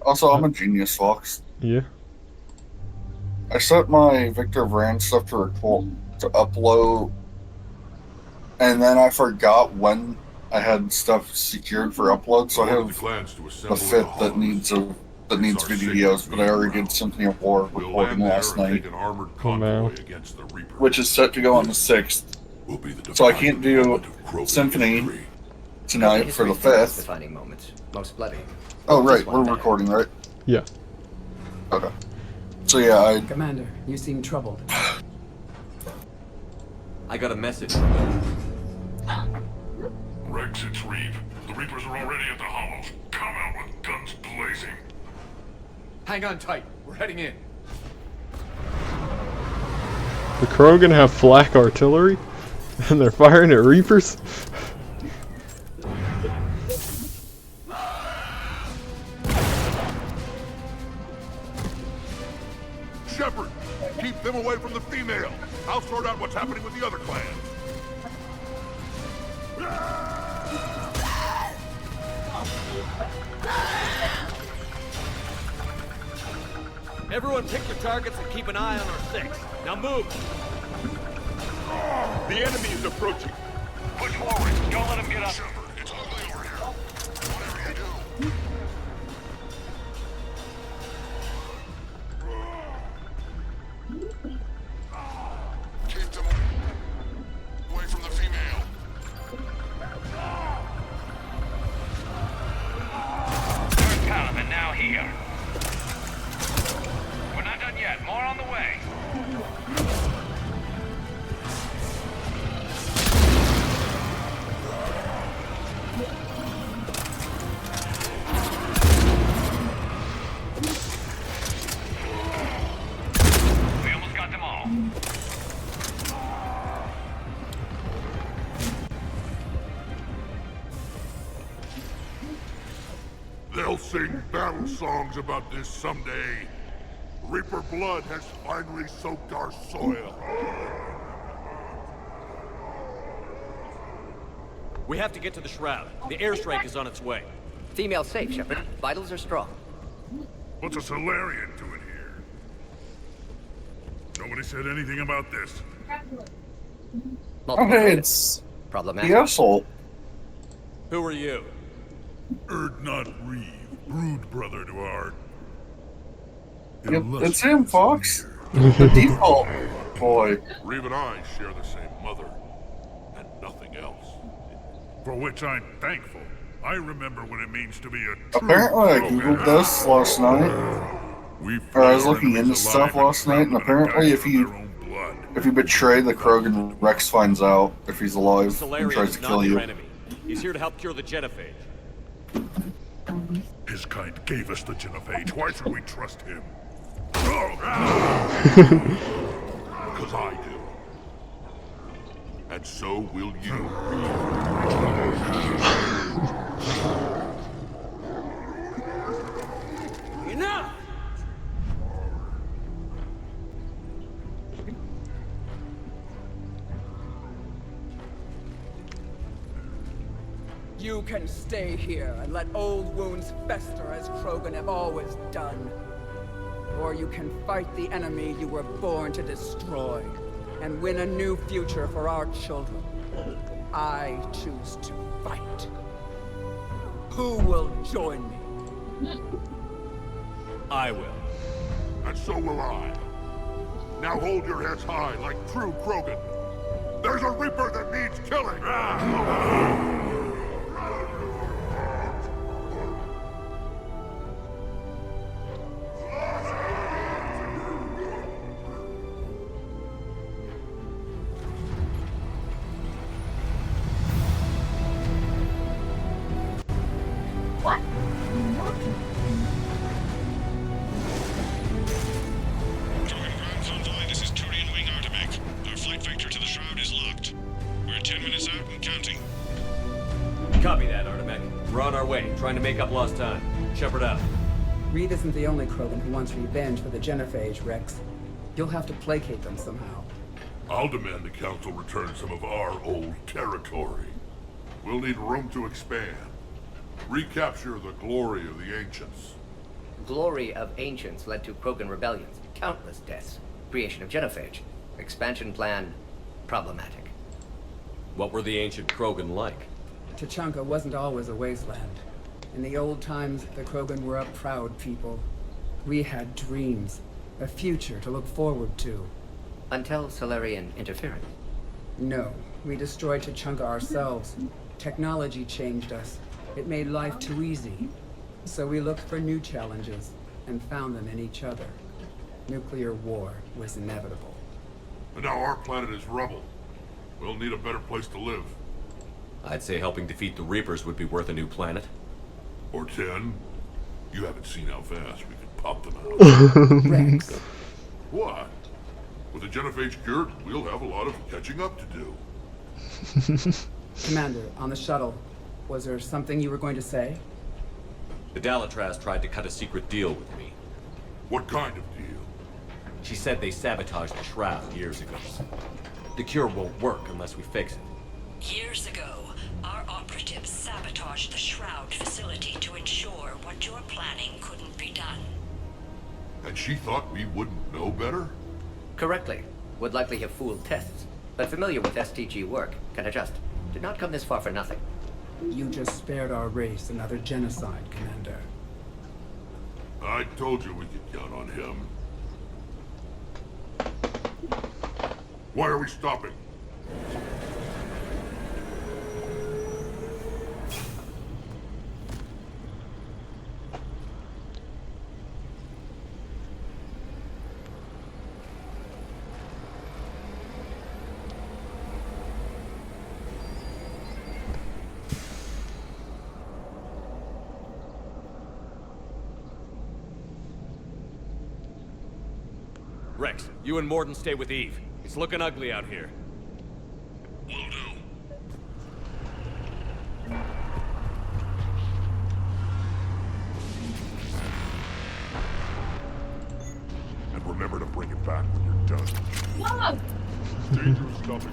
Also, I'm a genius, Fox. Yeah. I set my Victor Vran stuff to record to upload, and then I forgot when I had stuff secured for upload. So I I ordered the have clans to the assemble in the fifth that hollows. This is needs our sacred videos, but I meeting already did ground. Symphony of War We'll recording land there last and take night, an armored Oh man. convoy against the Reaper. which is set to go on the This 6th. will be the So I defining can't do moment of Krogan Symphony history. tonight for History the still has 5th. defining moments, most bloody. Oh, This right, one we're better. recording, right? Yeah. Okay. So yeah, Commander, you seem troubled. I got a message. Rex, it's Reeve. The Reapers are already at the hollows. Come out with guns blazing. Hang on tight. We're heading in. The Krogan have flak artillery, and they're firing at Reapers. Shepard, keep them away from the female. I'll sort out what's happening with the other clans. Everyone pick your targets and keep an eye on our 6. Now move! The enemy is approaching. Push forward. Don't let them get up. Shepard, it's ugly over here. Whatever you do. Keep them away from the female. First Paladin now here. We're not done yet. More on the way. We almost got them all. They'll sing battle songs about this someday. Reaper blood has finally soaked our soil. We have to get to the Shroud. The airstrike is on its way. Female safe, Shepard. Vitals are strong. What's a Solarian doing here? Nobody said anything about this. Multiple okay, targets. it's Problematic. the asshole. Who are you? Erdnot Reeve, brood brother to our... Yep, it's him, Fox. The default boy. Reeve and I share the same mother, and nothing else. For which I'm thankful. I remember what it means to be a true Apparently, I Krogan. googled this last night. We Or I was free our looking enemies into stuff alive last night, and let them apparently, die if in you their own blood. betray the Krogan, Rex finds out if he's alive and Solarian tries is to not kill your you. enemy. He's here to help cure the genophage. His kind gave us the genophage. Why should we trust him? Because I do. And so will you. Enough! You can stay here and let old wounds fester as Krogan have always done. Or you can fight the enemy you were born to destroy and win a new future for our children. I choose to fight. Who will join me? I will. And so will I. Now hold your heads high like true Krogan. There's a Reaper that needs killing. Krogan ground convoy, this is Turian Wing Artemec. Our flight vector to the Shroud is locked. We're 10 minutes out and counting. Copy that, Artemec. We're on our way, trying to make up lost time. Shepard out. Reed isn't the only Krogan who wants revenge for the genophage, Rex. You'll have to placate them somehow. I'll demand the Council return some of our old territory. We'll need room to expand. Recapture the glory of the Ancients. Glory of ancients led to Krogan rebellions, countless deaths, creation of genophage, expansion plan, problematic. What were the ancient Krogan like? Tuchanka wasn't always a wasteland. In the old times, the Krogan were a proud people. We had dreams, a future to look forward to. Until Solarian interference. No, we destroyed Tuchanka ourselves. Technology changed us. It made life too easy. So we looked for new challenges, and found them in each other. Nuclear war was inevitable. And now our planet is rubble. We'll need a better place to live. I'd say helping defeat the Reapers would be worth a new planet. Or 10. You haven't seen how fast we can pop them out. Rex, What? With the genophage cured, we'll have a lot of catching up to do. Commander, on the shuttle, was there something you were going to say? The Dalatraz tried to cut a secret deal with me. What kind of deal? She said they sabotaged the Shroud years ago. The cure won't work unless we fix it. Years ago, our operatives sabotaged the Shroud facility to ensure what you're planning couldn't be done. And she thought we wouldn't know better? Correctly. Would likely have fooled tests, but familiar with STG work, can adjust. Did not come this far for nothing. You just spared our race another genocide, Commander. I told you we could count on him. Why are we stopping? Rex, you and Mordin stay with Eve. It's looking ugly out here. Will do. And remember to bring it back when you're done. Dangerous topic.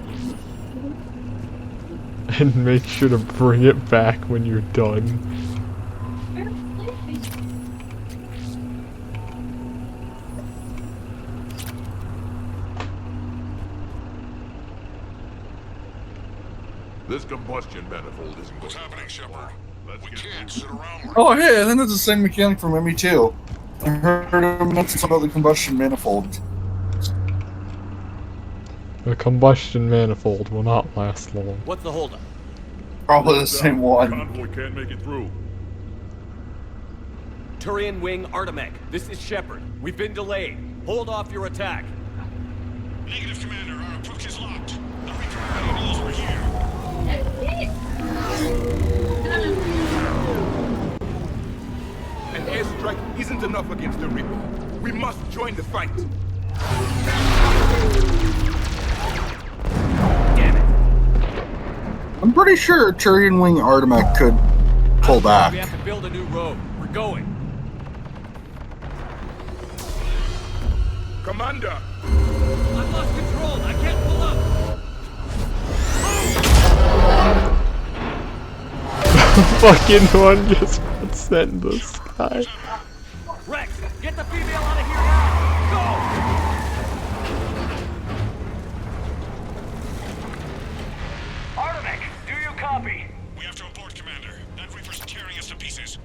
And make sure to bring it back when you're done. This combustion manifold isn't What's happening, Shepard? We can't sit around. Oh, hey, I think that's the same mechanic from ME2. I heard him mention something about the combustion manifold. The combustion manifold will not last long. What's the holdup? Probably the same one. Convoy can't make it through. Turian Wing Artemech, this is Shepard. We've been delayed. Hold off your attack. Negative, Commander. Our approach is locked. The Reaper Army is over here. An airstrike isn't enough against the Reaper. We must join the fight. Damn it. I'm pretty sure Turian Wing Artemech could pull back. We have to build a new road. We're going. Commander! I've lost control. I can't pull up. Fucking one just got sent in the sky. Rex, get the female out of here now. Go! Artemech, do you copy? We have to abort, Commander. That Reaper's tearing us to pieces.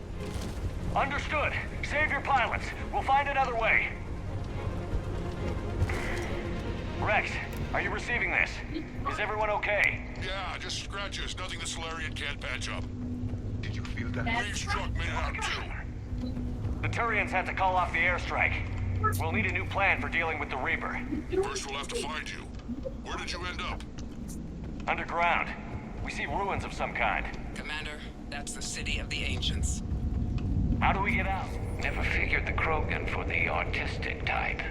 Understood. Save your pilots. We'll find another way. Rex, are you receiving this? Is everyone okay? Yeah, just scratches. Nothing the Solarian can't patch up. Did you feel that? Reeve struck made it out too. The Turians had to call off the airstrike. We'll need a new plan for dealing with the Reaper. First we'll have to find you. Where did you end up? Underground. We see ruins of some kind. Commander, that's the city of the ancients. How do we get out? Never figured the Krogan for the autistic type.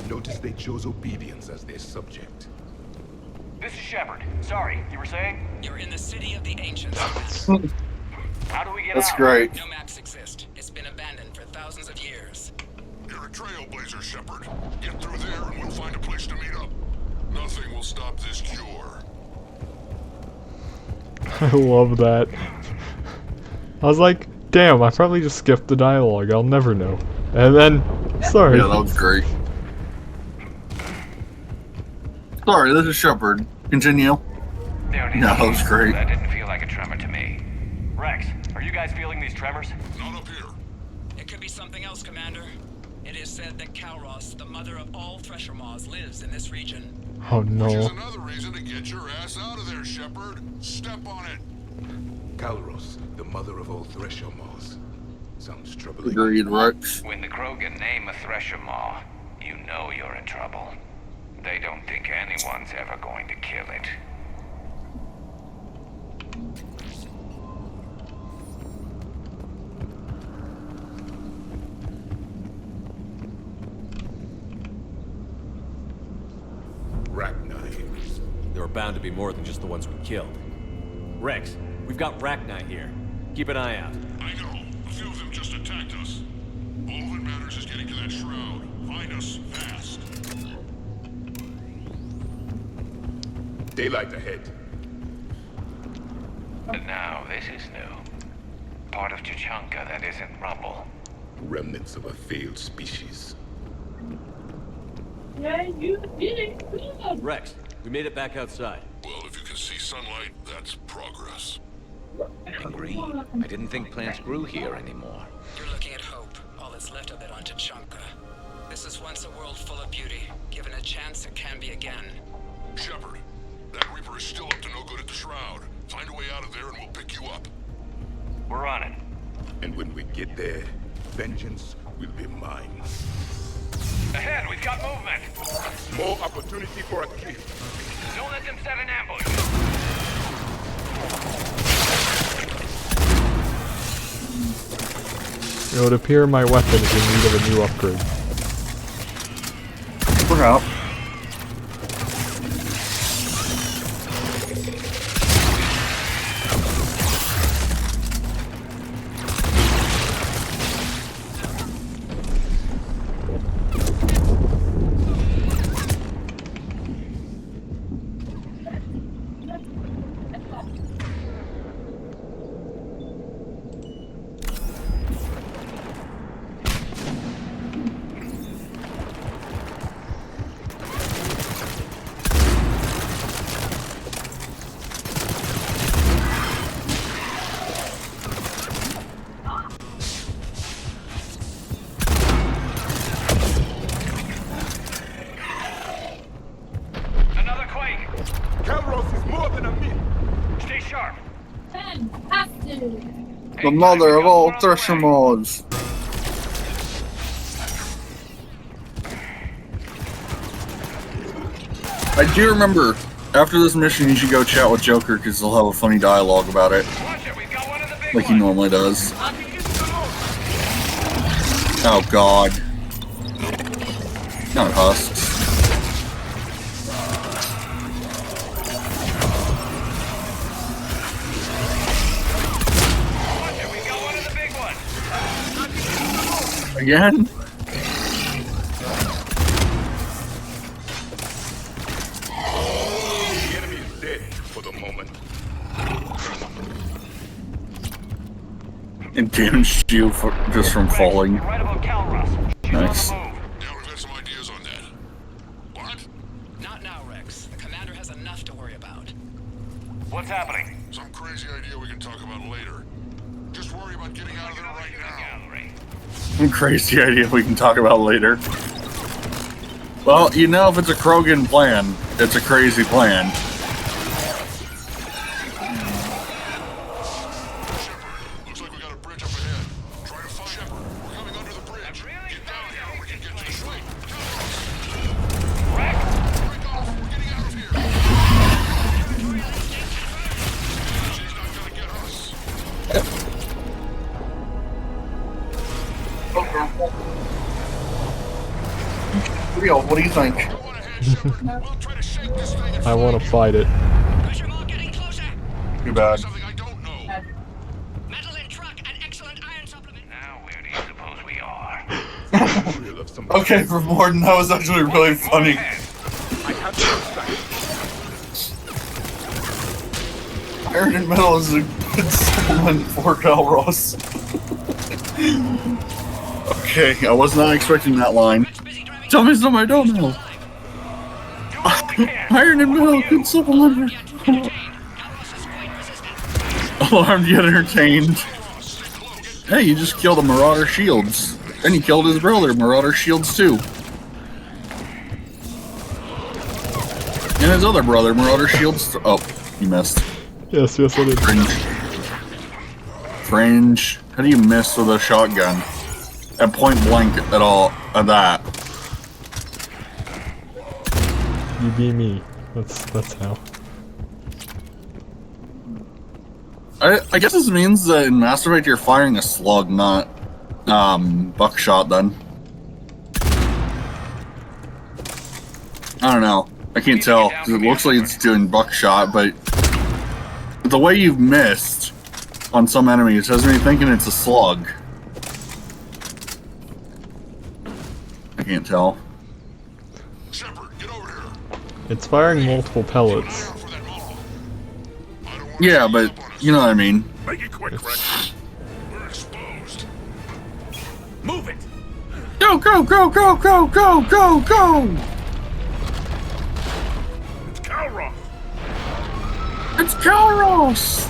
Notice they chose obedience as their subject. This is Shepard. Sorry, you were saying? You're in the city of the ancients. How do we get That's out? great. No maps exist. It's been abandoned for thousands of years. You're a trailblazer, Shepard. Get through there and we'll find a place to meet up. Nothing will stop this cure. I love that. I was like, damn, I probably just skipped the dialogue. I'll never know. And then, sorry. Yeah, that was great. Sorry, this is Shepard. Continue. There it is. Yeah, that was great. That didn't feel like a tremor to me. Rex, are you guys feeling these tremors? Not up here. It could be something else, Commander. It is said that Kalros, the mother of all Thresher Maws, lives in this region. Oh Which is no. another reason to get your ass out of there, Shepard. Step on it. Kalros, the mother of all Thresher Maws. Sounds troubling. Agreed, Rex. When the Krogan name a Thresher Maw, you know you're in trouble. They don't think anyone's ever going to kill it. Rachni. There are bound to be more than just the ones we killed. Rex, we've got Rachni here. Keep an eye out. I know. A few of them just attacked us. All that matters is getting to that shroud. Find us fast. Daylight ahead. And now, this is new. Part of Tuchanka that isn't rubble. Remnants of a failed species. Rex, we made it back outside. Well, if you can see sunlight, that's progress. Agree. I didn't think plants grew here anymore. You're looking at hope, all that's left of it on Tuchanka. This is once a world full of beauty. Given a chance, it can be again. Shepard, that Reaper is still up to no good at the shroud. Find a way out of there and we'll pick you up. We're on it. And when we get there, vengeance will be mine. Ahead, we've got movement. More opportunity for a kill. Don't let them set an ambush. It would appear my weapon is in need of a new upgrade. We're out. Another quake. Kalros is more than a myth. Stay sharp. The mother of all Thresher Maws. I do remember, after this mission, you should go chat with Joker because he'll have a funny dialogue about it. Watch it, we've got one of the big Like he ones. normally does. Oh god. Not husks. Watch it, we've got one of the big ones. Again? The enemy is dead for the moment. And damaged you for, just from falling. You're right about Kalros. She's Nice. on the move. Now we've got some ideas on that. What? Not now, Rex. The commander has enough to worry about. What's happening? Some crazy idea we can talk about later. Just worry about getting out of there right now. Gallery. Some crazy idea we can talk about later. Well, you know, if it's a Krogan plan, it's a crazy plan. Looks like we got a bridge up ahead. Try to find Shepard. We're coming under the bridge. Get down here and we can get to the shroud. Rex, Break off. We're getting out of here. She's not gonna get us. Real, what do you think? Go on ahead, Shepard. We'll try to shake this thing and I want to fight it. Pressure Maw getting closer. Too bad. something I don't know. Metal in truck and excellent iron supplement. now where do you suppose we are? We'll have some Okay, for Morden, that was actually really funny. Ahead. I have to sight. Iron and Metal is a good supplement for Kalros. Okay, I was not expecting that line. Tell me something I don't know. Iron and metal can supplement. Alarmed yet entertained. Hey, you just killed a Marauder Shields. And he killed his brother, Marauder Shields too. And his other brother, Marauder Shields. Oh, you missed. Yes, I did. Fringe. How do you miss with a shotgun? At point blank at all at that. You be me. That's how. I guess this means that in Mass Effect you're firing a slug, not buckshot then. I don't know. I can't tell, because it looks like it's doing buckshot, but the way you've missed on some enemies has me thinking it's a slug. I can't tell. It's firing multiple pellets. Yeah, but you know what I mean. Make it quick, Rex. We're exposed. Move it! Go, go, go, go, go, go, go, go! It's Calros! It's Calros!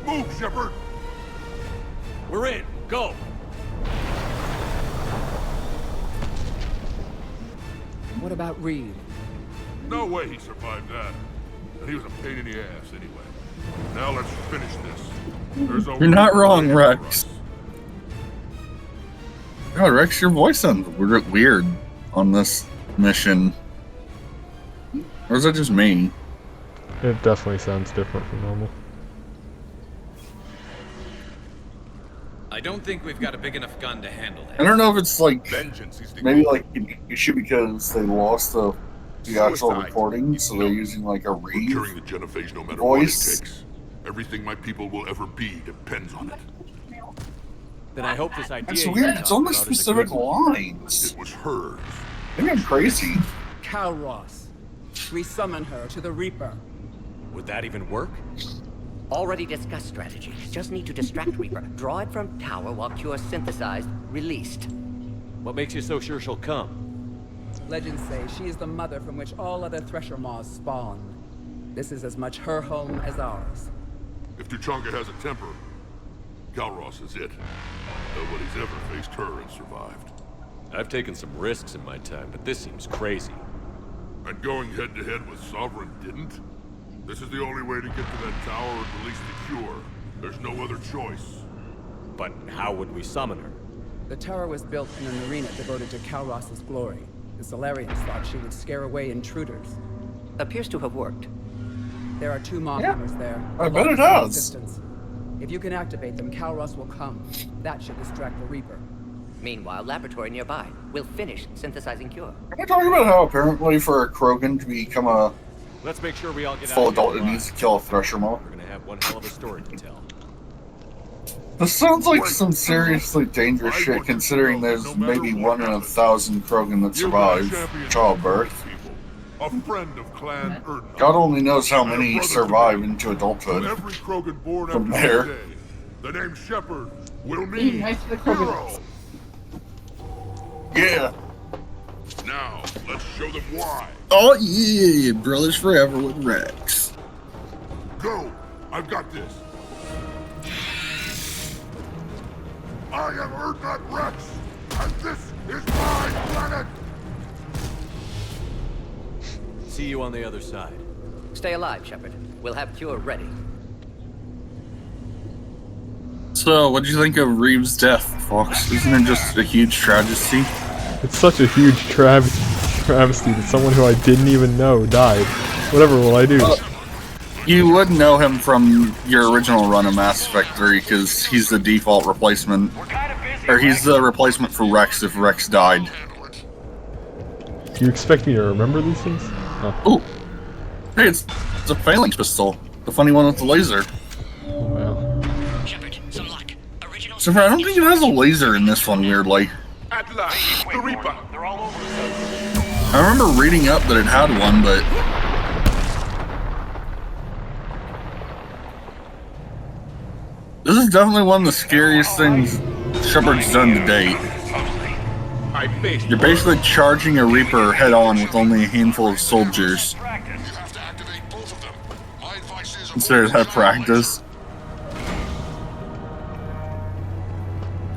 Move, Shepard! We're in. Go. What about Reed? No way he survived that. And he was a pain in the ass anyway. Now let's finish this. There's You're not wrong, Rex. God, Rex, your voice sounds weird on this mission. Or is that just me? It definitely sounds different from normal. I don't think we've got a big enough gun to handle that. I don't know if it's like vengeance is the maybe goal. like an issue because they lost the actual Suicide. recording, so they're using like a We're Reed curing the genophage no matter voice. what it takes. Everything my people will ever be depends on it. Then I hope this idea. That's you weird. It's talked only about is a specific good one. lines. It was hers. Maybe I'm crazy. Calros. We summon her to the Reaper. Would that even work? Already discussed strategy. Just need to distract Reaper. Draw it from tower while Cure synthesized, released. What makes you so sure she'll come? Legends say she is the mother from which all other Thresher Maws spawn. This is as much her home as ours. If Tuchanka has a temper, Calros is it. Nobody's ever faced her and survived. I've taken some risks in my time, but this seems crazy. And going head-to-head with Sovereign didn't? This is the only way to get to that tower and release the Cure. There's no other choice. But how would we summon her? The tower was built in an arena devoted to Calros' glory. The Solarians thought she would scare away intruders. Appears to have worked. There are 2 Maw-hammers there. I bet it long does. distance. If you can activate them, Calros will come. That should distract the Reaper. Meanwhile, laboratory nearby. We'll finish synthesizing Cure. Can I talk about how apparently for a Krogan to become a Let's make sure we all get full out of here adult, it alive. needs to kill a Thresher Maw? We're gonna have one hell of a story to tell. This sounds like some seriously dangerous shit, considering there's maybe 1 in 1,000 Krogan that survive childbirth. A friend of Clan Erdnot. God only knows how many survive into adulthood. Every Krogan born From after there. this day, the name Shepard will mean hero. Yeah. Now, let's show them why. Oh yeah, brothers forever with Rex. Go! I've got this. I am Erdnot Rex, and this is my planet! See you on the other side. Stay alive, Shepard. We'll have Cure ready. So, what'd you think of Reeves' death, Fox? Isn't it just a huge tragedy? It's such a huge travesty that someone who I didn't even know died. Whatever will I do? You would know him from your original run of Mass Effect 3, because he's the default replacement. Or he's the replacement for Rex if Rex died. Do you expect me to remember these things? Oh. Hey, it's a phalanx pistol. The funny one with the laser. Oh, wow. So I don't think it has a laser in this one, weirdly. At last, the Reaper! They're all over. I remember reading up that it had one, but... This is definitely one of the scariest things Shepard's done to date. I faced You're basically charging a Reaper head on with only a handful of soldiers. You have to activate both of them. My advice is Consider that practice.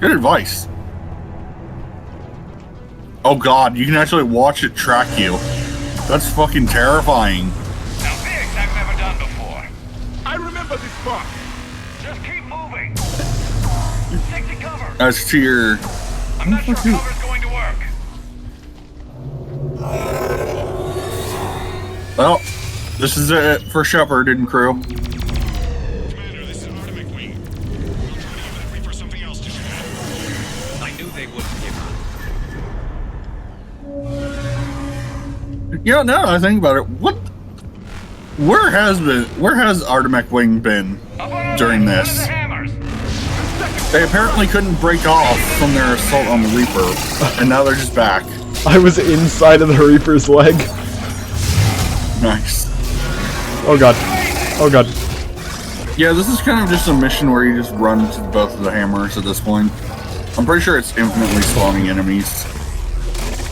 Good advice. Oh god, you can actually watch it track you. That's fucking terrifying. Now this I've never done before. I remember this part. Just keep moving. Stick to cover. As to your... I'm not sure cover's going to work. Well, this is it for Shepard and crew. Commander, this is Artemis Wing. We'll try to give that Reaper something else to do. I knew they wouldn't give up. Yeah, now that I think about it, where has Artemis Wing been during this? They apparently couldn't break off from their assault on the Reaper, and now they're just back. I was inside of the Reaper's leg. Nice. Oh god. Oh god. Yeah, this is kind of just a mission where you just run to both of the hammers at this point. I'm pretty sure it's infinitely spawning enemies.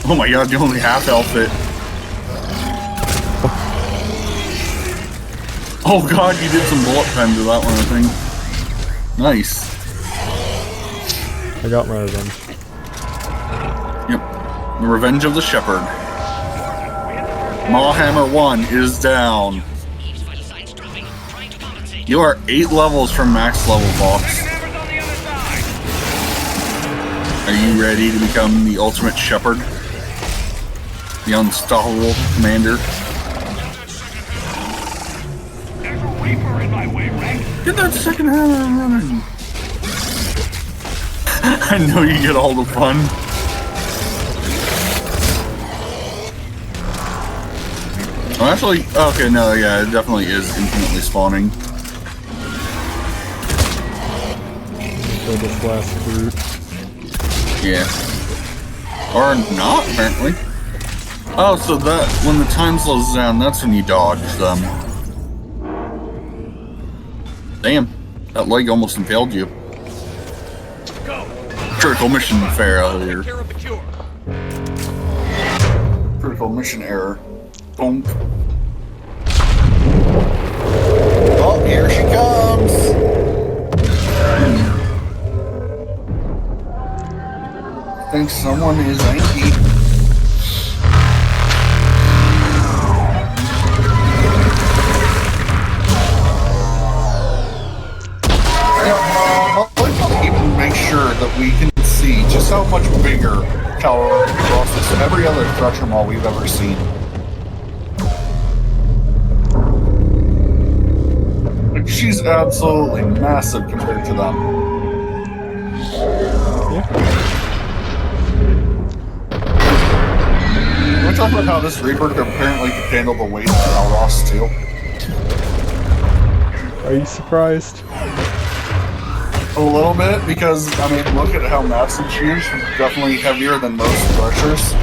Oh my god, you only half health it. Oh god, you did some bullet time to that one, I think. Nice. I got my revenge. Yep. The Revenge of the Shepherd. Mawhammer 1 is down. You are 8 levels from max level, Fox. Are you ready to become the ultimate shepherd? The unstoppable commander? Get that second hand running! I know you get all the fun. Oh, actually, okay, no, yeah, it definitely is infinitely spawning. Kill this last brute. Yeah. Or not, apparently. Oh, so that, when the time slows down, that's when you dodge them. Damn, that leg almost impaled you. Critical mission failure. Critical mission error. Bonk. Oh, here she comes! I think someone is angry. Make sure that we can see just how much bigger Cal Ross is than every other Thresher Maw we've ever seen. Like, she's absolutely massive compared to them. Yeah. Can we talk about how this Reaper apparently could handle the weight of Cal Ross too? Are you surprised? A little bit, because, I mean, look at how massive she is. She's definitely heavier than most Threshers.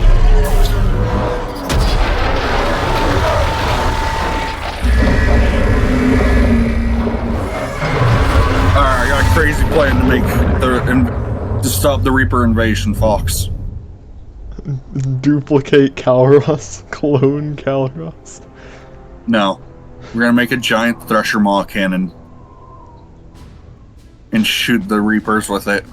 Alright, I got a crazy plan to make to stop the Reaper invasion, Fox. Duplicate Calros? Clone Calros? No. We're gonna make a giant Thresher Maw cannon. And shoot the Reapers with it.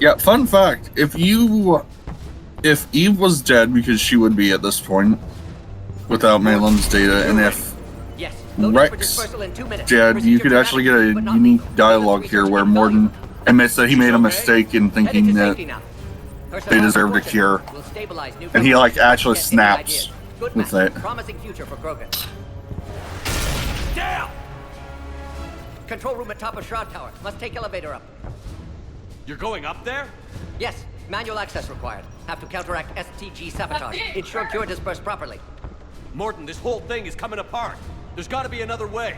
Yeah, fun fact, if Eve was dead, because she would be at this point, without Malin's data, and if Rex dead, you could actually get a unique dialogue here where Mordin admits that he made a mistake in thinking that they deserved a cure. And he, like, actually snaps with it. Promising future for Krogan. Down! Control room at top of Shroud Tower. Must take elevator up. You're going up there? Yes, manual access required. Have to counteract STG sabotage. Ensure cure dispersed properly. Mordin, this whole thing is coming apart. There's got to be another way.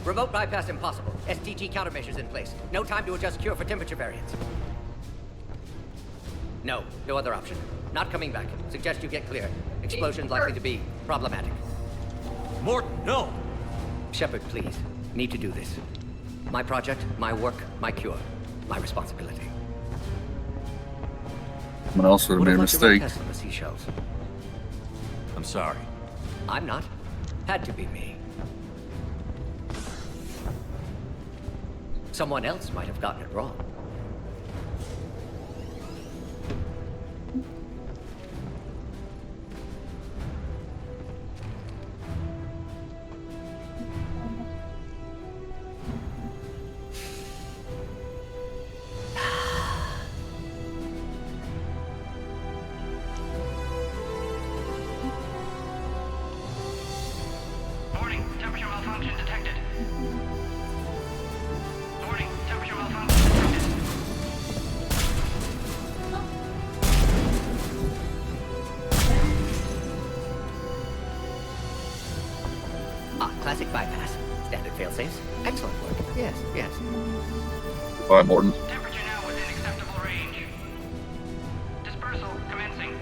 Remote bypass impossible. STG countermeasures in place. No time to adjust cure for temperature variance. No other option. Not coming back. Suggest you get clear. Explosion's likely to be Problematic. Morton, no! Shepard, please. Need to do this. My project, my work, my cure. My responsibility. Someone else would have Would made a have liked to run mistake. tests on the seashells. I'm sorry. I'm not. Had to be me. Someone else might have gotten it wrong. Warning, temperature malfunction detected. Warning, temperature malfunction detected. Classic bypass. Standard failsafes. Excellent work. Yes, yes. All right, Morton. Temperature now within acceptable range. Dispersal commencing.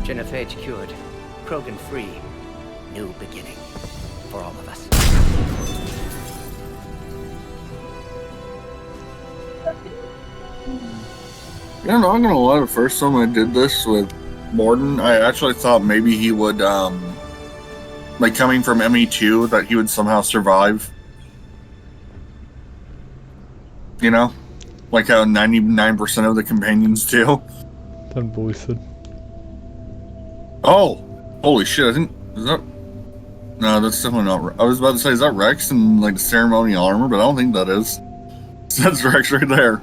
Genophage cured. Krogan free. New beginning. For all of us. You know, I'm gonna lie, the first time I did this with Morton, I actually thought maybe he would, like coming from ME2, that he would somehow survive. You know? Like how 99% of the companions do. Then Boyson. Oh! Holy shit, I think, is that... No, that's definitely not... I was about to say, is that Rex in, like, the ceremonial armor? But I don't think that is. That's Rex right there.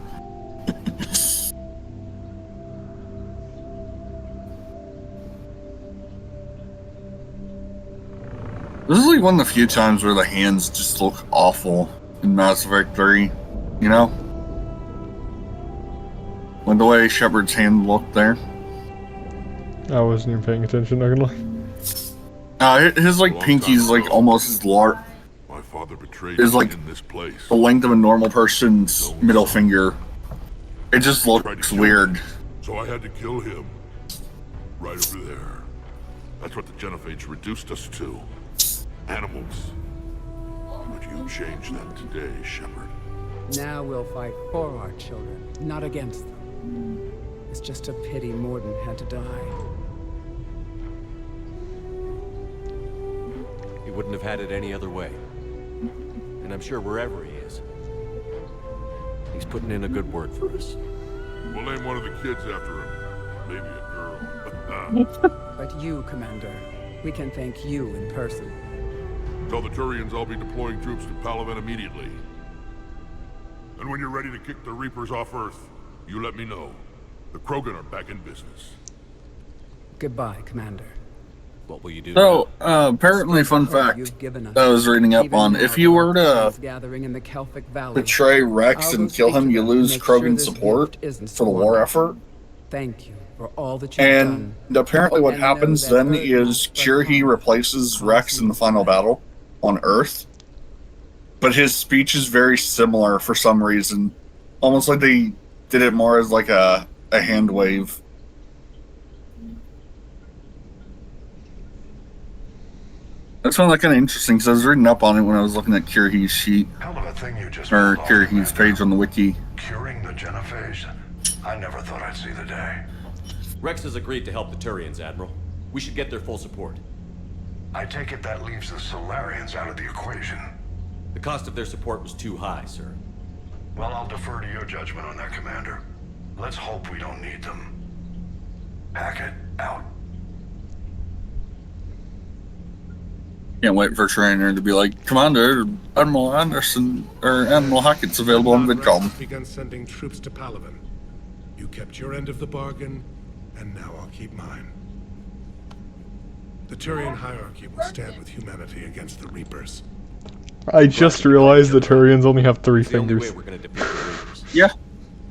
This is like one of the few times where the hands just look awful in Mass Effect 3, you know? Like the way Shepard's hand looked there. I wasn't even paying attention, not gonna lie. His like pinky's like almost as large. My father betrayed Is me like in this place. the length of a normal person's middle finger. It just looks weird. So I had to kill him. Right over there. That's what the Genophage reduced us to. Animals. But you changed that today, Shepard. Now we'll fight for our children, not against them. It's just a pity Mordin had to die. He wouldn't have had it any other way. And I'm sure wherever he is, he's putting in a good word for us. We'll name one of the kids after him. Maybe a girl. But you, Commander, we can thank you in person. Tell the Turians I'll be deploying troops to Palaven immediately. And when you're ready to kick the Reapers off Earth, you let me know. The Krogan are back in business. Goodbye, Commander. What will you do? So, apparently, fun fact that I was reading up on, if you were to betray Rex and kill him, you lose Krogan support for the war effort. Thank you for all that you've done. And apparently what happens then is Kirhi replaces Rex in the final battle on Earth. But his speech is very similar for some reason. Almost like they did it more as like a hand wave. That's kind of interesting because I was reading up on it when I was looking at Kirhi's sheet. Hell of a thing you just or pulled off, Kirhi's page on the wiki. Curing the Genophage? I never thought I'd see the day. Rex has agreed to help the Turians, Admiral. We should get their full support. I take it that leaves the Solarians out of the equation. The cost of their support was too high, sir. Well, I'll defer to your judgment on that, Commander. Let's hope we don't need them. Hackett, out. Can't wait for Trainer to be like, Commander, Admiral Anderson, or Admiral Hackett's available on VidCom. Begun sending troops to Palaven. You kept your end of the bargain, and now I'll keep mine. The Turian hierarchy will stand with humanity against the Reapers. I just realized the Turians only have 3 fingers. Yeah.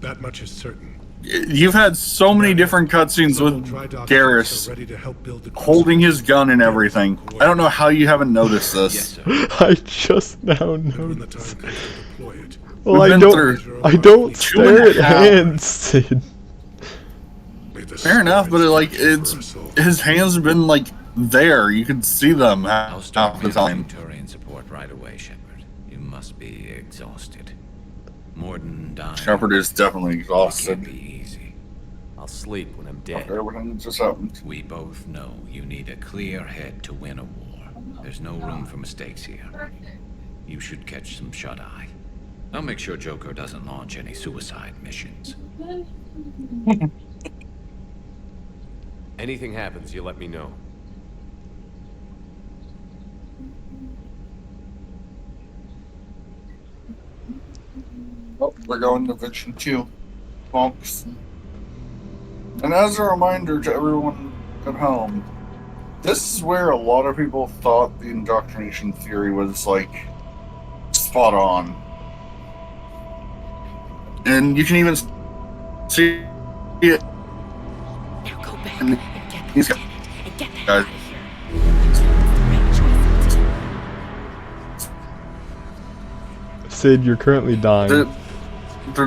That much is certain. You've had so many different cutscenes with Garrus holding his gun and everything. I don't know how you haven't noticed this. I just now noticed. Well, I don't stare at hands, Sid. Fair enough, but his hands have been like there. You can see them half the time. Turian support right away, Shepard. You must be exhausted. Mordin died. Shepard is definitely exhausted. Be easy. I'll sleep when I'm dead. Everything just happened. We both know you need a clear head to win a war. There's no room for mistakes here. You should catch some shut-eye. I'll make sure Joker doesn't launch any suicide missions. Anything happens, you let me know. Oh, we're going to Vision 2, folks. And as a reminder to everyone at home, this is where a lot of people thought the indoctrination theory was, like, spot on. And you can even see it. Now go back and get these the lieutenant and get that guys. out of here. Sid, you're currently dying. They're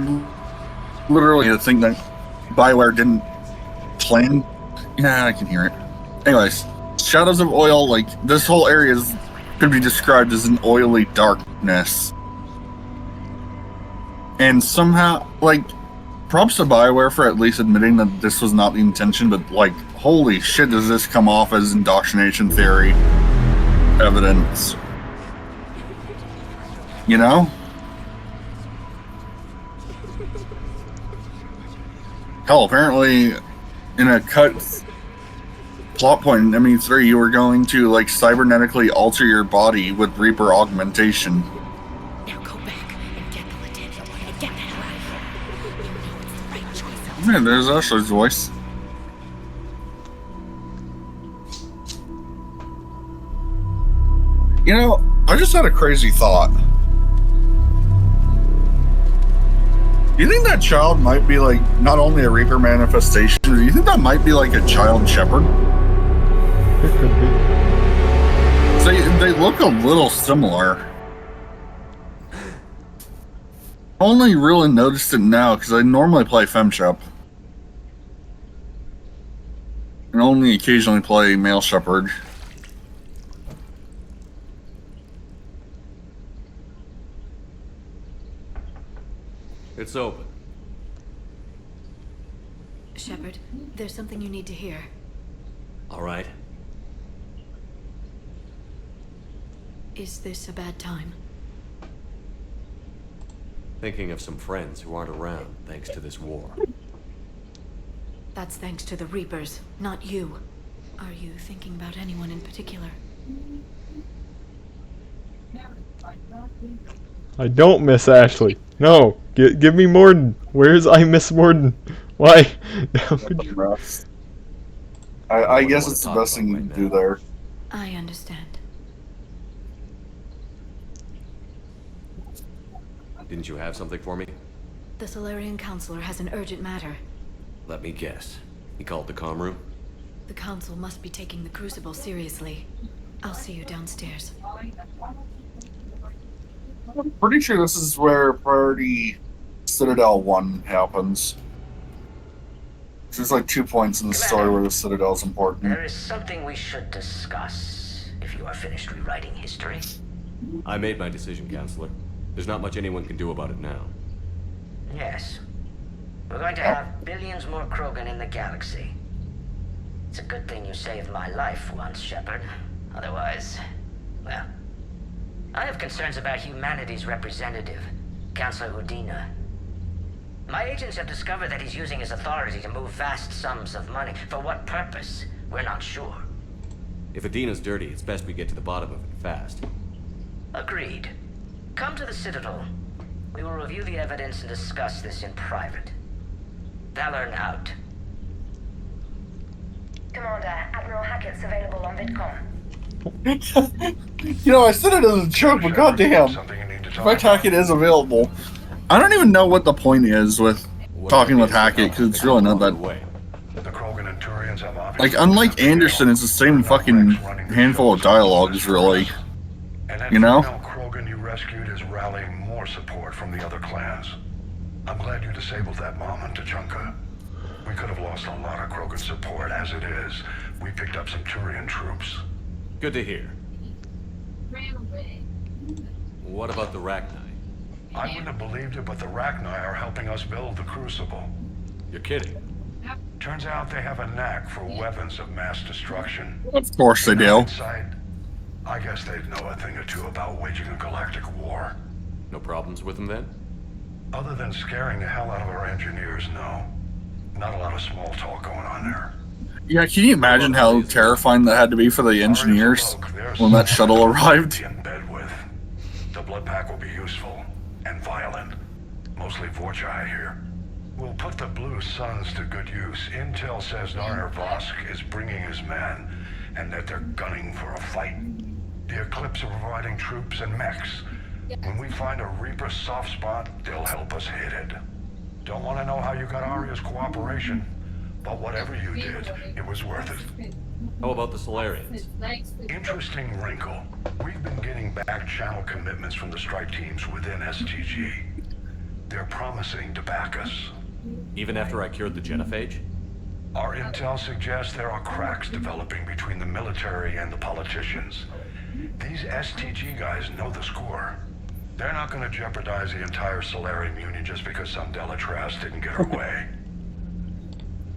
literally the thing that BioWare didn't plan. Yeah, I can hear it. Anyways, Shadows of Oil, like, this whole area could be described as an oily darkness. And somehow, like, props to BioWare for at least admitting that this was not the intention, but, like, holy shit, does this come off as indoctrination theory evidence? You know? Hell, apparently, in a cut plot point in ME3, you were going to, like, cybernetically alter your body with Reaper augmentation. Now go back and get the lieutenant and get that out of here. You know it's the right choice. Man, there's Ashley's voice. You know, I just had a crazy thought. Do you think that child might be, like, not only a Reaper manifestation, do you think that might be, like, a child Shepard? It could be. They look a little similar. I only really noticed it now, because I normally play FemShep. And only occasionally play male Shepard. It's open. Shepard, there's something you need to hear. All right. Is this a bad time? Thinking of some friends who aren't around thanks to this war. That's thanks to the Reapers, not you. Are you thinking about anyone in particular? I don't miss Ashley. No, give me Mordin. Where's I miss Mordin? Why? How could you? I guess it's the best thing you can do there. I understand. Didn't you have something for me? The Solarian Counselor has an urgent matter. Let me guess. He called the comm room? The Council must be taking the Crucible seriously. I'll see you downstairs. I'm pretty sure this is where Priority Citadel 1 happens. There's like 2 points in the story where the Citadel's important. There is something we should discuss, if you are finished rewriting history. I made my decision, Counselor. There's not much anyone can do about it now. Yes. We're going to have billions more Krogan in the galaxy. It's a good thing you saved my life once, Shepard. Otherwise, well... I have concerns about humanity's representative, Councilor Udina. My agents have discovered that he's using his authority to move vast sums of money. For what purpose? We're not sure. If Adina's dirty, it's best we get to the bottom of it fast. Agreed. Come to the Citadel. We will review the evidence and discuss this in private. Valorn out. Commander, Admiral Hackett's available on VidCom. You know, I said it as a joke, but goddamn, if Hackett is available, I don't even know what the point is with talking with Hackett because it's really not that. The Krogan and Turians have Like, unlike Anderson, it's the same fucking handful of dialogues, really. You know? Krogan you rescued is rallying more support from the other clans. I'm glad you disabled that bomb on Tuchanka. We could have lost a lot of Krogan support. As it is, we picked up some Turian troops. Good to hear. What about the Rachni? I wouldn't have believed it, but the Rachni are helping us build the Crucible. You're kidding. Turns out they have a knack for weapons of mass destruction. Of course they do. I guess they'd know a thing or two about waging a galactic war. No problems with them then? Other than scaring the hell out of our engineers, no. Not a lot of small talk going on there. Yeah, can you imagine how terrifying that had to be for the engineers when that shuttle arrived? The blood pack will be useful and violent. Mostly Vorchai here. We'll put the Blue Suns to good use. Intel says Narner Vosk is bringing his men, and that they're gunning for a fight. The Eclipse are providing troops and mechs. When we find a Reaper soft spot, they'll help us hit it. Don't want to know how you got Aria's cooperation, but whatever you did, it was worth it. How about the Solarians? Interesting wrinkle. We've been getting back channel commitments from the strike teams within STG. They're promising to back us. Even after I cured the Genophage? Our intel suggests there are cracks developing between the military and the politicians. These STG guys know the score. They're not going to jeopardize the entire Solarian Union just because some Delatraz didn't get her way.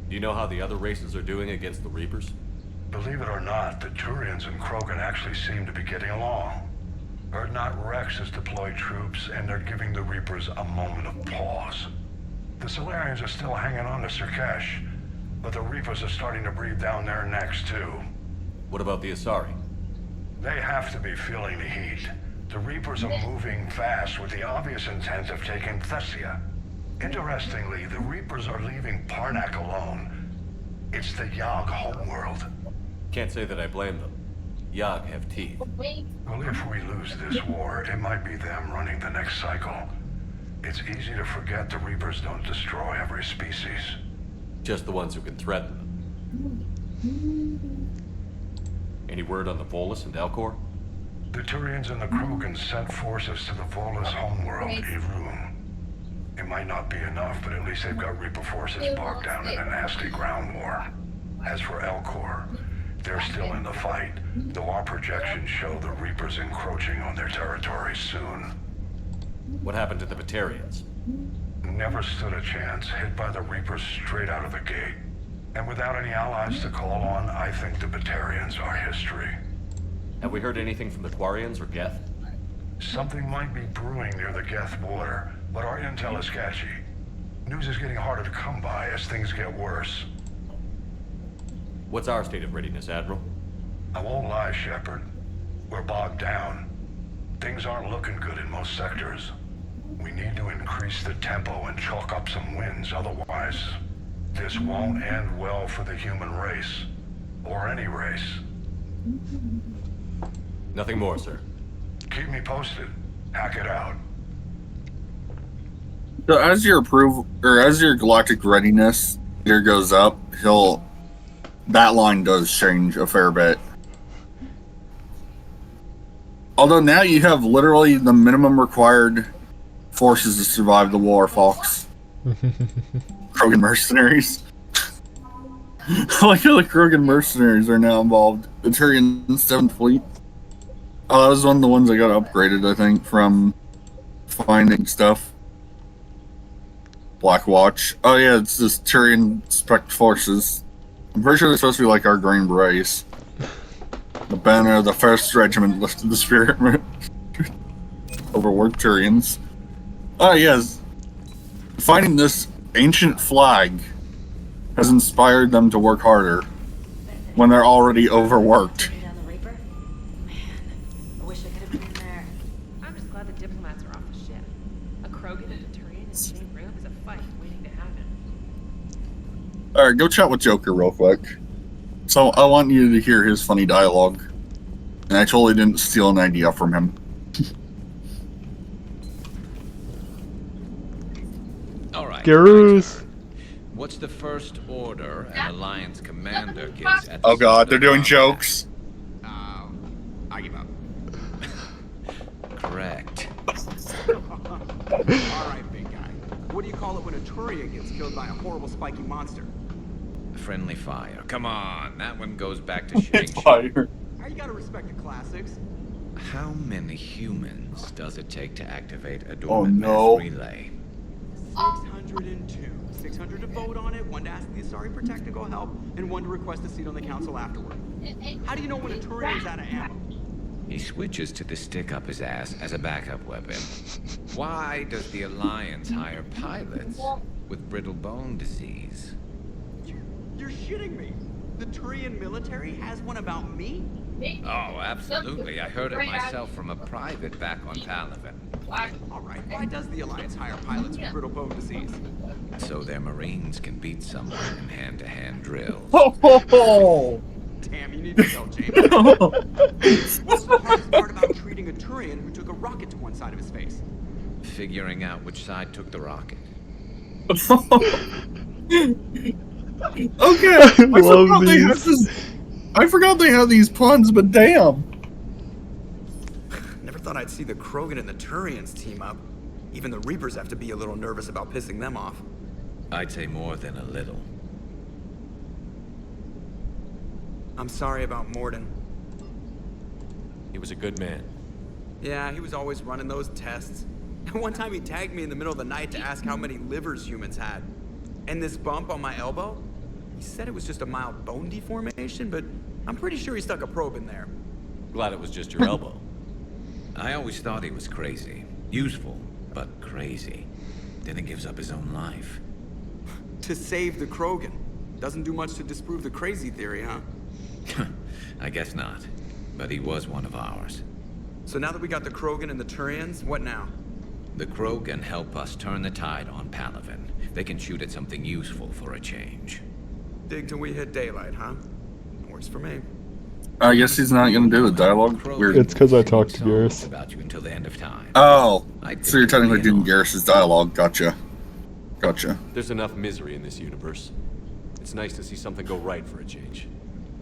Do you know how the other races are doing against the Reapers? Believe it or not, the Turians and Krogan actually seem to be getting along. Urdnot Rex has deployed troops, and they're giving the Reapers a moment of pause. The Solarians are still hanging on to Surkesh, but the Reapers are starting to breathe down their necks, too. What about the Asari? They have to be feeling the heat. The Reapers are moving fast with the obvious intent of taking Thessia. Interestingly, the Reapers are leaving Parnak alone. It's the Yogg homeworld. Can't say that I blame them. Yogg have teeth. Well, if we lose this war, it might be them running the next cycle. It's easy to forget the Reapers don't destroy every species. Just the ones who can threaten them. Any word on the Volus and Alcor? The Turians and the Krogan sent forces to the Volus homeworld, Irun. It might not be enough, but at least they've got Reaper forces bogged down in a nasty ground war. As for Alcor, they're still in the fight, though our projections show the Reapers encroaching on their territory soon. What happened to the Batarians? Never stood a chance, hit by the Reapers straight out of the gate. And without any allies to call on, I think the Batarians are history. Have we heard anything from the Quarians or Geth? Something might be brewing near the Geth border, but our intel is sketchy. News is getting harder to come by as things get worse. What's our state of readiness, Admiral? I won't lie, Shepard. We're bogged down. Things aren't looking good in most sectors. We need to increase the tempo and chalk up some wins, otherwise this won't end well for the human race. Or any race. Nothing more, sir. Keep me posted. Hack it out. So as your as your galactic readiness meter goes up, that line does change a fair bit. Although now you have literally the minimum required forces to survive the war, Fox. Krogan mercenaries. I like how the Krogan mercenaries are now involved. The Turian 7th Fleet. Oh, that was one of the ones I got upgraded, I think, from finding stuff. Black Watch. Oh yeah, it's this Turian Spect Forces. I'm pretty sure they're supposed to be like our Green Berets. The banner of the 1st Regiment lifted the spirit overworked Turians. Oh yes. Finding this ancient flag has inspired them to work harder when they're already overworked. I'm just glad the diplomats are off the ship. A Krogan and a Turian in the same room is a fight waiting to happen. Alright, go chat with Joker real quick. So, I want you to hear his funny dialogue. And I totally didn't steal an idea from him. Alright, Garrus. What's the first order an Alliance commander gives at the Oh god, start they're of doing combat? jokes. I give up. Correct. Alright, big guy. What do you call it when a Turian gets killed by a horrible spiky monster? Friendly fire. Come on, that one goes back to shitting. Fire. How you gotta respect the classics? How many humans does it take to activate a Oh, dormant no. mass relay? 602. 600 to vote on it, one to ask the Asari for technical help, and one to request a seat on the council afterward. How do you know when a Turian's out of ammo? He switches to the stick up his ass as a backup weapon. Why does the Alliance hire pilots with brittle bone disease? You're shitting me. The Turian military has one about me? Oh, absolutely. I heard it myself from a private back on Palaven. Alright, why does the Alliance hire pilots with brittle bone disease? So their Marines can beat someone in hand-to-hand drills. Damn, you need to tell James. What's the hardest part about treating a Turian who took a rocket to one side of his face? Figuring out which side took the rocket. Okay, I forgot they had these puns, but damn. Never thought I'd see the Krogan and the Turians team up. Even the Reapers have to be a little nervous about pissing them off. I'd say more than a little. I'm sorry about Morden. He was a good man. Yeah, he was always running those tests. And one time he tagged me in the middle of the night to ask how many livers humans had. And this bump on my elbow? He said it was just a mild bone deformation, but I'm pretty sure he stuck a probe in there. Glad it was just your elbow. I always thought he was crazy. Useful, but crazy. Then he gives up his own life. To save the Krogan. Doesn't do much to disprove the crazy theory, huh? I guess not. But he was one of ours. So now that we got the Krogan and the Turians, what now? The Krogan help us turn the tide on Palaven. They can shoot at something useful for a change. Dig till we hit daylight, huh? Works for me. I guess he's not gonna do the dialogue. Weird. It's because I talked to Garrus. About you until the end of time. Oh, so you're technically doing Garrus's dialogue. Gotcha. Gotcha. There's enough misery in this universe. It's nice to see something go right for a change.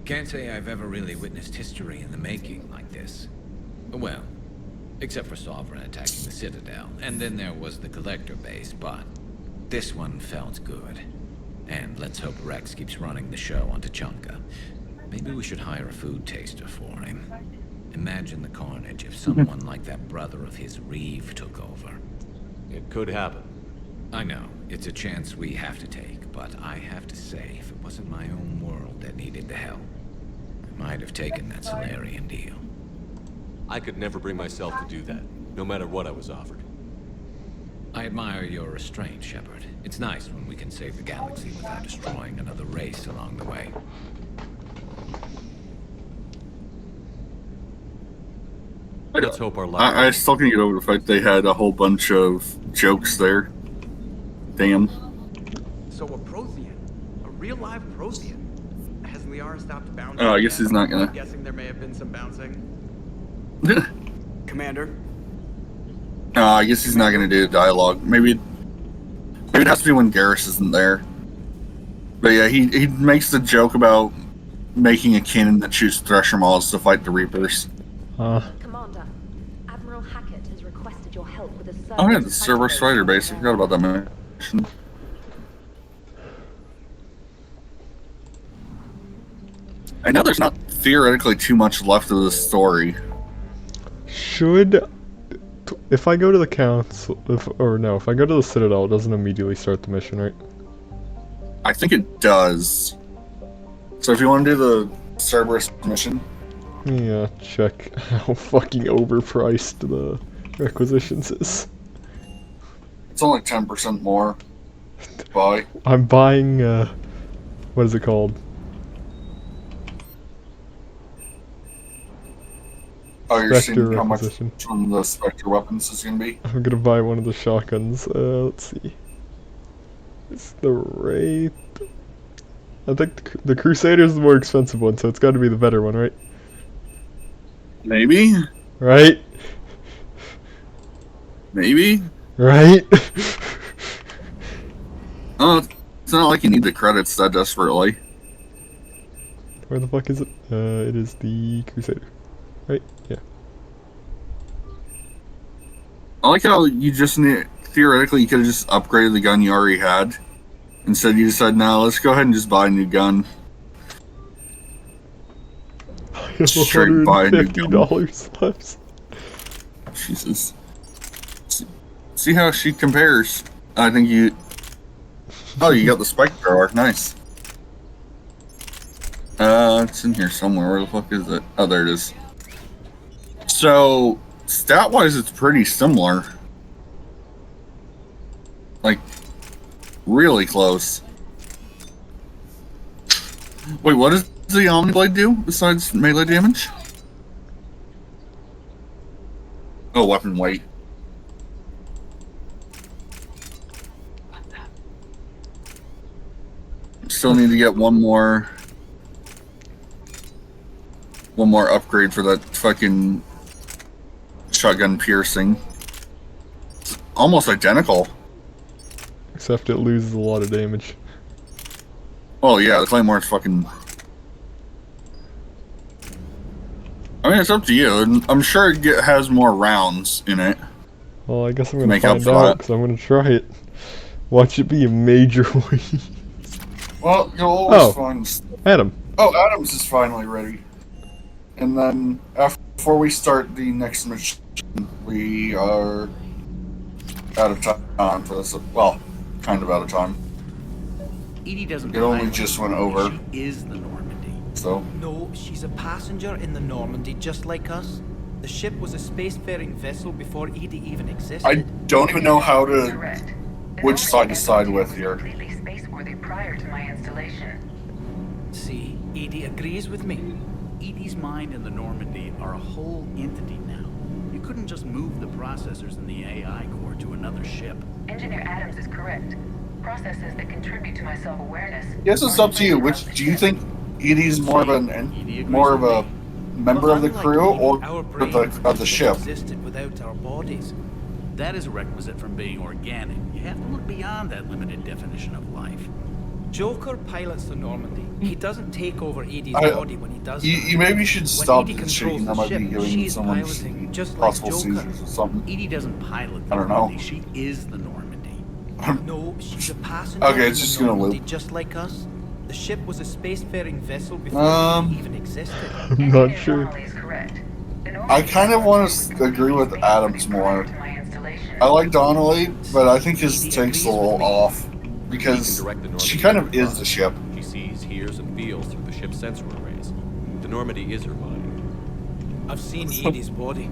Can't say I've ever really witnessed history in the making like this. Well, except for Sovereign attacking the Citadel, and then there was the Collector base, but this one felt good. And let's hope Rex keeps running the show on Tuchanka. Maybe we should hire a food taster for him. Imagine the carnage if someone like that brother of his, Reeve, took over. It could happen. I know, it's a chance we have to take, but I have to say, if it wasn't my own world that needed the help, I might have taken that Solarian deal. I could never bring myself to do that, no matter what I was offered. I admire your restraint, Shepard. It's nice when we can save the galaxy without destroying another race along the way. Let's hope our I still can't get over the fact they had a whole bunch of jokes there. Damn. So a Prothean, a real live Prothean. Has Liara stopped bouncing? Oh, I guess he's not gonna. I'm guessing there may have been some bouncing. Commander. I guess he's not gonna do the dialogue. Maybe it has to be when Garrus isn't there. But yeah, he makes the joke about making a cannon that shoots Thresher Maws to fight the Reapers. Commander, Admiral Hackett has requested your help with a search. Oh yeah, the Cerberus Strider base. I forgot about that mission. I know there's not theoretically too much left of this story. If I go to the council, if I go to the Citadel, it doesn't immediately start the mission, right? I think it does. So if you want to do the Cerberus mission, yeah, check how fucking overpriced the requisitions is. it's only 10% more to buy. I'm buying, what is it called? Oh, you're Spectre seeing how much requisition. from the Spectre weapons is going to be? I'm gonna buy one of the shotguns. Let's see. It's the Wraith. I think the Crusader's the more expensive one, so it's got to be the better one, right? Maybe? Right? Maybe? Right? It's not like you need the credits that desperately. Where the fuck is it? It is the Crusader. Right? Yeah. I like how you just need, theoretically, you could have just upgraded the gun you already had. Instead, you decided, no, let's go ahead and just buy a new gun. Straight buy a new gun. $150 left. Jesus. See how she compares. I think you... Oh, you got the spike thrower. Nice. It's in here somewhere. Where the fuck is it? Oh, there it is. So, stat-wise, it's pretty similar. Like, really close. Wait, what does the Omniblade do besides melee damage? Oh, weapon weight. Still need to get one more upgrade for that fucking shotgun piercing. It's almost identical. Except it loses a lot of damage. Oh yeah, the Claymore's fucking... I mean, it's up to you, and I'm sure it has more rounds in it. Well, I guess I'm gonna find out, because I'm gonna try it. Watch it be a major win. Well, you'll always find... Adam. Oh, Adams is finally ready. And then, before we start the next mission, we are out of time for this. Well, kind of out of time. EDI doesn't. It only just went over. She is the Normandy. So? No, she's a passenger in the Normandy, just like us. The ship was a spacefaring vessel before EDI even existed. I don't even know how to... which side to side with here. Completely spaceworthy prior to my installation. See, EDI agrees with me. EDI's mind and the Normandy are a whole entity now. You couldn't just move the processors in the AI core to another ship. Engineer Adams is correct. Processes that contribute to my self-awareness. Yes, it's up to you. Which do you think EDI's more of a member of the crew or of the ship? Existed without our bodies. That is a requisite from being organic. You have to look beyond that limited definition of life. Joker pilots the Normandy. He doesn't take over EDI's body when he does. You maybe should stop this shaking. That might be giving someone possible seizures or something. EDI doesn't pilot the I don't know. Normandy. She is the Normandy. No, she's a passenger. Okay, it's just gonna loop. Just like us. The ship was a spacefaring vessel before it even existed. I'm not sure. I kind of want to agree with Adams more. I like Donnelly, but I think his take's a little off. Because she kind of is the ship. She sees, hears, and feels through the ship's sensor arrays. The Normandy is her body. I've seen EDI's body,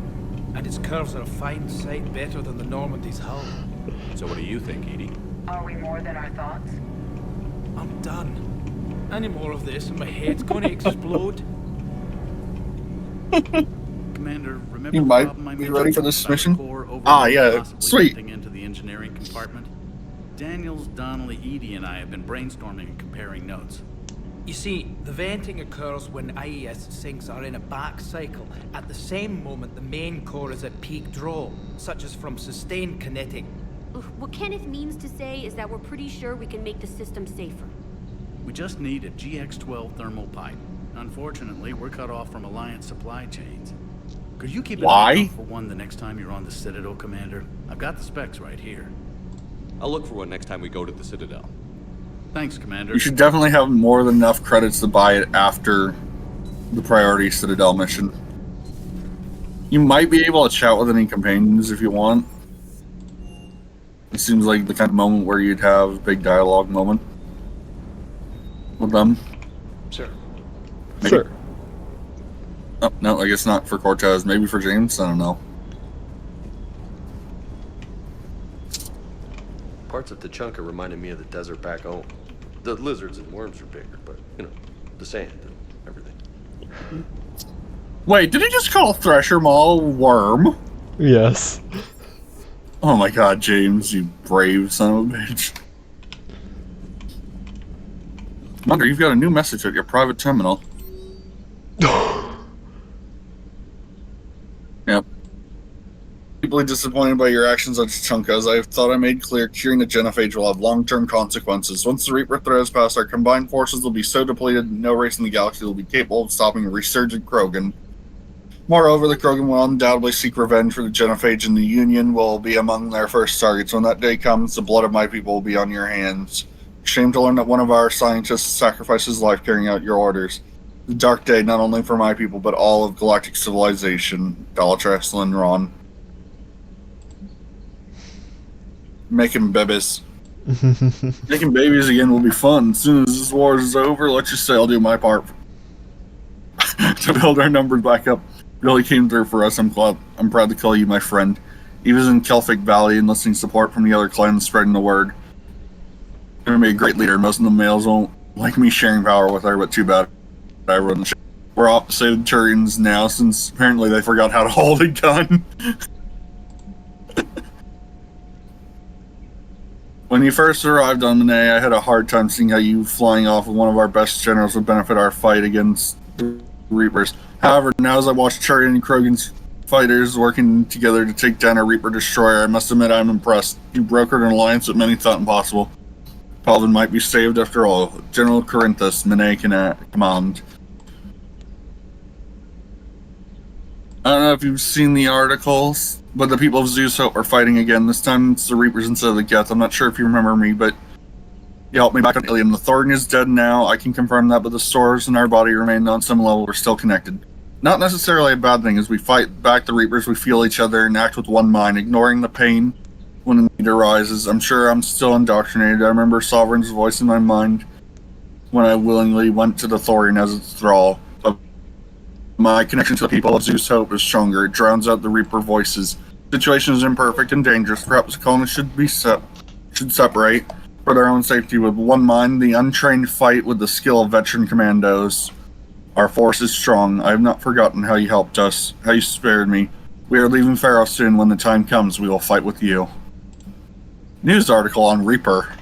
and its curves are a fine sight better than the Normandy's hull. So what do you think, EDI? Are we more than our thoughts? I'm done. Any more of this and my head's going to explode. Commander, remember you might be ready for this mission? Ah, yeah, sweet. Into the engineering compartment. Daniels, Donnelly, EDI, and I have been brainstorming and comparing notes. You see, the venting occurs when IES sinks are in a back cycle. At the same moment, the main core is at peak draw, such as from sustained kinetic. What Kenneth means to say is that we're pretty sure we can make the system safer. We just need a GX-12 thermal pipe. Unfortunately, we're cut off from Alliance supply chains. Could you keep an eye out for one the next time you're on the Citadel, Commander? I've got the specs right here. I'll look for one next time we go to the Citadel. Thanks, Commander. You should definitely have more than enough credits to buy it after the priority Citadel mission. You might be able to chat with any companions if you want. It seems like the kind of moment where you'd have a big dialogue moment with them. Sure. Maybe. Sure. Oh, no, I guess not for Cortez. Maybe for James? I don't know. Parts of Tachanka reminded me of the desert back home. The lizards and worms are bigger, but, you know, the sand and everything. Wait, did he just call Thresher Maw a worm? Yes. Oh my god, James, you brave son of a bitch. Wonder, you've got a new message at your private terminal. Yep. deeply disappointed by your actions on Tuchanka. As I thought I made clear, curing the genophage will have long-term consequences. Once the Reaper threat is past, our combined forces will be so depleted, no race in the galaxy will be capable of stopping a resurgent Krogan. Moreover, the Krogan will undoubtedly seek revenge for the genophage, and the Union will be among their first targets. When that day comes, the blood of my people will be on your hands. Shame to learn that one of our scientists sacrificed his life carrying out your orders. The dark day, not only for my people, but all of galactic civilization. Dalatrax Linron. Making babies. Making babies again will be fun. As soon as this war is over, let's just say I'll do my part to build our numbers back up. Really came through for us. I'm proud to call you my friend. He was in Kelphic Valley enlisting support from the other clans, spreading the word. Gonna be a great leader. Most of the males won't like me sharing power with her, but too bad. I wouldn't. We're opposite Turians now, since apparently they forgot how to hold a gun. When you first arrived on Monet, I had a hard time seeing how you flying off with one of our best generals would benefit our fight against the Reapers. However, now as I watch Turian and Krogan's fighters working together to take down a Reaper destroyer, I must admit I'm impressed. You brokered an alliance that many thought impossible. Paladin might be saved after all. General Corinthus, Monet can command. I don't know if you've seen the articles, but the people of Zeus Hope are fighting again. This time it's the Reapers instead of the Geth. I'm not sure if you remember me, but you helped me back on Ilium. The Thorn is dead now. I can confirm that, but the stores in our body remain on some level. We're still connected. Not necessarily a bad thing. As we fight back the Reapers, we feel each other and act with one mind, ignoring the pain when the need arises. I'm sure I'm still indoctrinated. I remember Sovereign's voice in my mind when I willingly went to the Thorian as its thrall. But my connection to the people of Zeus Hope is stronger. It drowns out the Reaper voices. The situation is imperfect and dangerous. Perhaps the colonists should separate for their own safety with one mind. The untrained fight with the skill of veteran commandos. Our force is strong. I have not forgotten how you helped us, how you spared me. We are leaving Pharos soon. When the time comes, we will fight with you. News article on Reaper.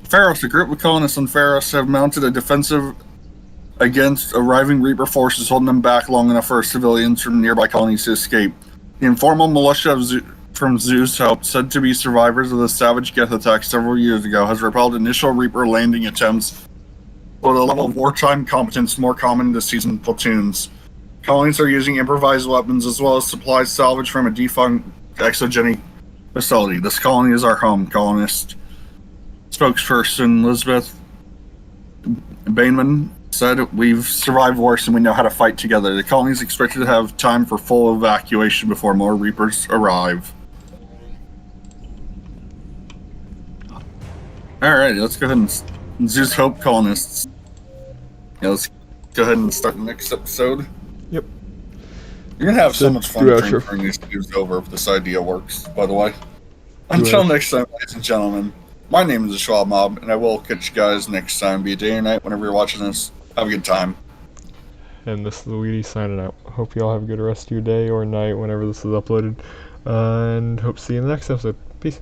Pharos, a group of colonists on Pharos have mounted a defensive against arriving Reaper forces, holding them back long enough for civilians from nearby colonies to escape. The informal militia from Zeus Hope, said to be survivors of the savage Geth attack several years ago, has repelled initial Reaper landing attempts with a level of wartime competence more common in the seasoned platoons. Colonies are using improvised weapons as well as supplies salvaged from a defunct exogenic facility. This colony is our home, colonist spokesperson Elizabeth Bainman said. We've survived worse and we know how to fight together. The colony is expected to have time for full evacuation before more Reapers arrive. Alright, let's go ahead and Zeus Hope colonists. Yeah, let's go ahead and start the next episode. Yep. You're gonna have so much fun transferring these news over if this idea works, by the way. Until next time, ladies and gentlemen, my name is the Schwab Mob, and I will catch you guys next time, be it day or night, whenever you're watching this. Have a good time. And this is Luigi signing out. Hope you all have a good rest of your day or night whenever this is uploaded. And hope to see you in the next episode. Peace.